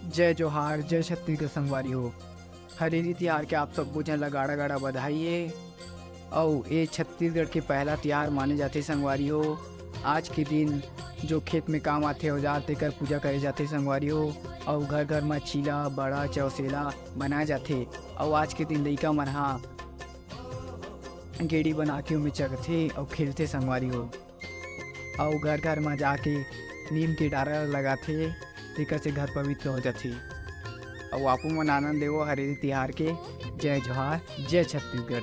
जय जोहार, जय छत्तीसगढ़ संगवारी हो। हरेली तिहार के आप सब्बो झन ल गाड़ा गाड़ा बधाई है। अउ ये छत्तीसगढ़ के पहला तिहार माने जाते संगवारी हो। आज के दिन जो खेत में काम आथे औजार तेकर पूजा करे जाथे संगवारी हो। अउ घर घर में चीला बड़ा चौसेला बनाए जाथे। अउ आज के दिन लइका मन ह गेड़ी बना के ओमे चघथे अउ खेलथे संगवारी हो। अउ घर घर में जाके नीम के डारा लगाथे, तेकर से घर पवित्र हो जाथे। अउ आपू मन आनंद लेवो हरेली तिहार के। जय जोहार, जय छत्तीसगढ़।